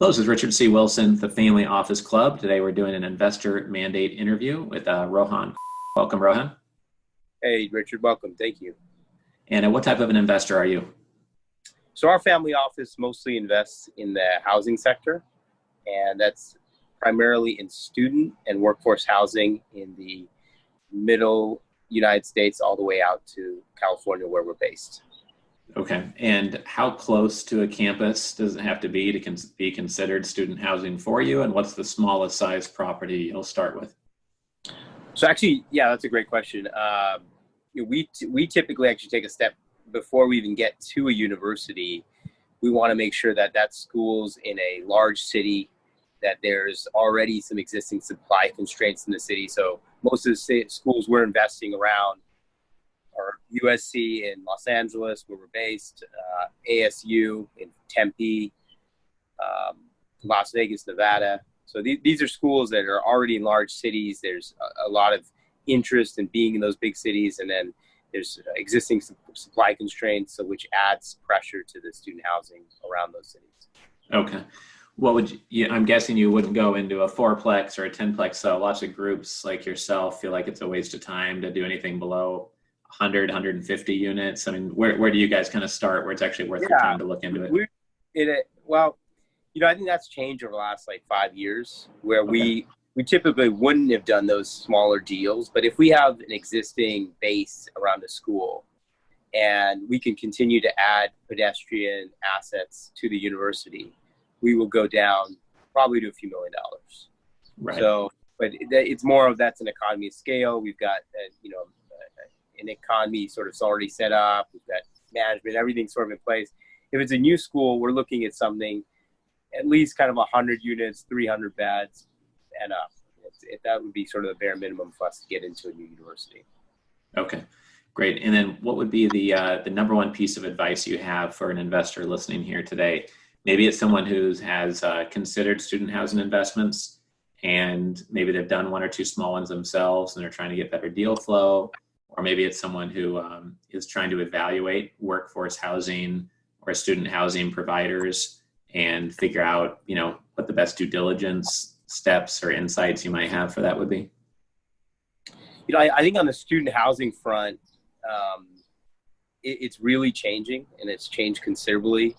Hello, this is Richard C. Wilson, the Family Office Club. Today we're doing an investor mandate interview with Rohan. Welcome, Rohan. Hey, Richard, welcome. Thank you. And what type of an investor are you? So our family office mostly invests in the housing sector, and that's primarily in student and workforce housing in the middle United States all the way out to California where we're based. Okay. And how close to a campus does it have to be be considered student housing for you? And what's the smallest size property you'll start with? So actually, yeah, that's a great question. We typically actually take a step before we even get to a university. We want to make sure that that school's in a large city, that there's already some existing supply constraints in the city. So most of the schools we're investing around are USC in Los Angeles, where we're based, ASU in Tempe, Las Vegas, Nevada. So these are schools that are already in large cities. There's a lot of interest in being in those big cities, and then there's existing supply constraints, so which adds pressure to the student housing around those cities. Okay. What would I'm guessing you wouldn't go into a fourplex or a 10plex. So lots of groups like yourself feel like it's a waste of time to do anything below 100, 150 units. I mean, where do you guys kind of start where it's actually worth your time to look into it? Well, I think that's changed over the last like 5 years, where Okay. we typically wouldn't have done those smaller deals. But if we have an existing base around a school and we can continue to add pedestrian assets to the university, we will go down probably to a few $1 million. Right. So, but it's more of that's an economy of scale. We've got, an economy sort of already set up. We've got management, everything's sort of in place. If it's a new school, we're looking at something at least kind of 100 units, 300 beds and up. That would be sort of the bare minimum for us to get into a new university. Okay, great. And then what would be the number one piece of advice you have for an investor listening here today? Maybe it's someone who has considered student housing investments, and maybe they've done one or two small ones themselves and they're trying to get better deal flow. Or maybe it's someone who is trying to evaluate workforce housing or student housing providers and figure out, what the best due diligence steps or insights you might have for that would be. I think on the student housing front, it's really changing, and it's changed considerably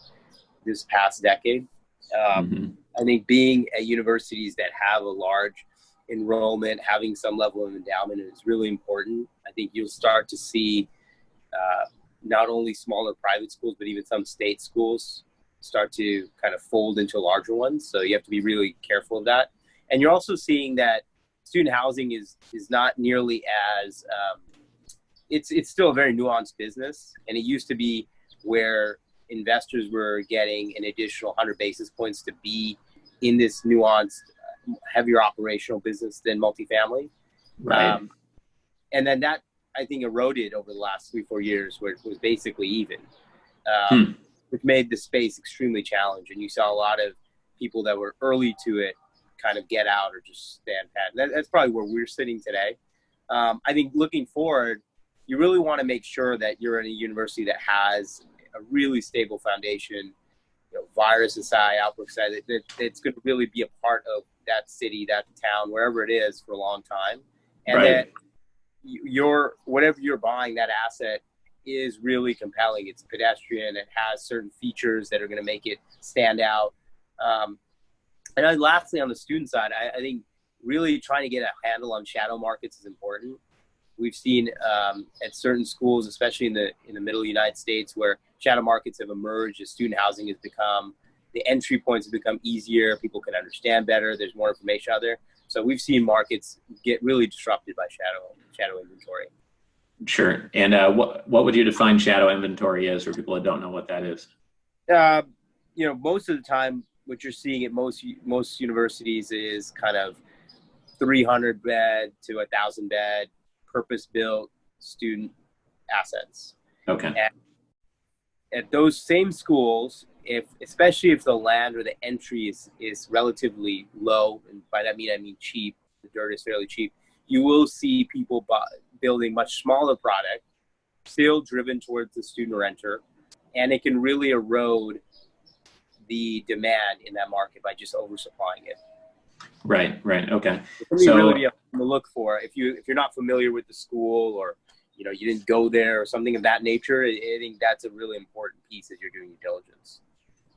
this past decade. I think being at universities that have a large enrollment, having some level of endowment is really important. I think you'll start to see not only smaller private schools, but even some state schools start to kind of fold into larger ones. So you have to be really careful of that. And you're also seeing that student housing is not nearly as it's still a very nuanced business. And it used to be where investors were getting an additional 100 basis points to be in this nuanced, heavier operational business than multifamily. Right. And then that, I think, eroded over the last 3-4 years, where it was basically even, which made the space extremely challenging. You saw a lot of people that were early to it kind of get out or just stand pat. That's probably where we're sitting today. I think looking forward, you really want to make sure that you're in a university that has a really stable foundation, virus aside, outbreak aside, that it's going to really be a part of that city, that town, wherever it is for a long time. And right. that whatever you're buying, that asset is really compelling. It's pedestrian. It has certain features that are going to make it stand out. And then lastly, on the student side, I think really trying to get a handle on shadow markets is important. We've seen at certain schools, especially in the middle United States, where shadow markets have emerged as student housing has become, the entry points have become easier. People can understand better. There's more information out there. So we've seen markets get really disrupted by shadow inventory. Sure. And what would you define shadow inventory as for people that don't know what that is? Most of the time, what you're seeing at most universities is kind of 300 bed to 1,000 bed purpose-built student assets. Okay. And at those same schools, especially if the land or the entry is relatively low, and by that I mean cheap, the dirt is fairly cheap, you will see people building much smaller product, still driven towards the student renter, and it can really erode the demand in that market by just oversupplying it. Right. Okay. Something so, really to look for if you're not familiar with the school, or you didn't go there, or something of that nature. I think that's a really important piece as you're doing your diligence.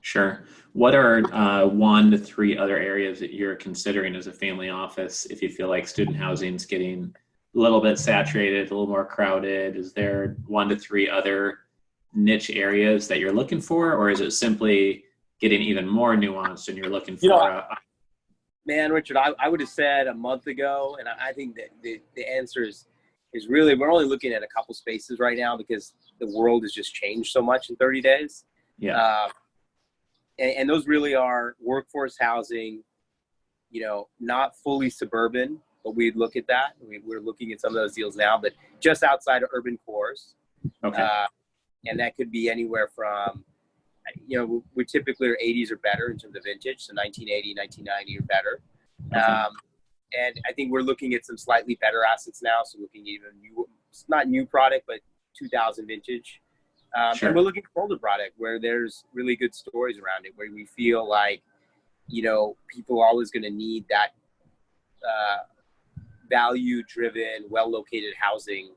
Sure. What are 1 to 3 other areas that you're considering as a family office if you feel like student housing is getting a little bit saturated, a little more crowded? Is there 1 to 3 other niche areas that you're looking for, or is it simply getting even more nuanced and you're looking for Man, Richard, I would have said a month ago, and I think that the answer is really, we're only looking at a couple spaces right now because the world has just changed so much in 30 days. Yeah. And those really are workforce housing, not fully suburban, but we'd look at that. We're looking at some of those deals now, but just outside of urban cores. Okay. And that could be anywhere from, we typically are 80s or better in terms of vintage. So 1980, 1990 or better. Okay. And I think we're looking at some slightly better assets now. So looking at even new, not new product, but 2000 vintage. Sure. And we're looking for older product where there's really good stories around it, where we feel like, people are always going to need that value-driven, well-located housing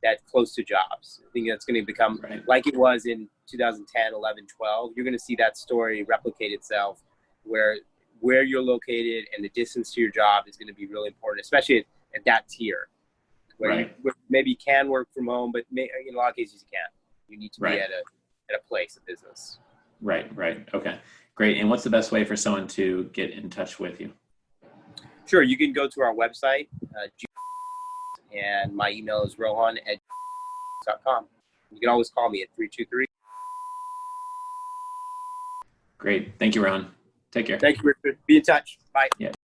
that's close to jobs. I think that's going to become like it was in 2010, 11, 12. You're going to see that story replicate itself where you're located and the distance to your job is going to be really important, especially at that tier where you maybe can work from home, but in a lot of cases you can't. You need to be at a place, a business. Right. Okay, great. And what's the best way for someone to get in touch with you? Sure. You can go to our website, and my email is rohan@.com. You can always call me at 323. Great. Thank you, Rohan. Take care. Thank you, Richard. Be in touch. Bye. Yeah.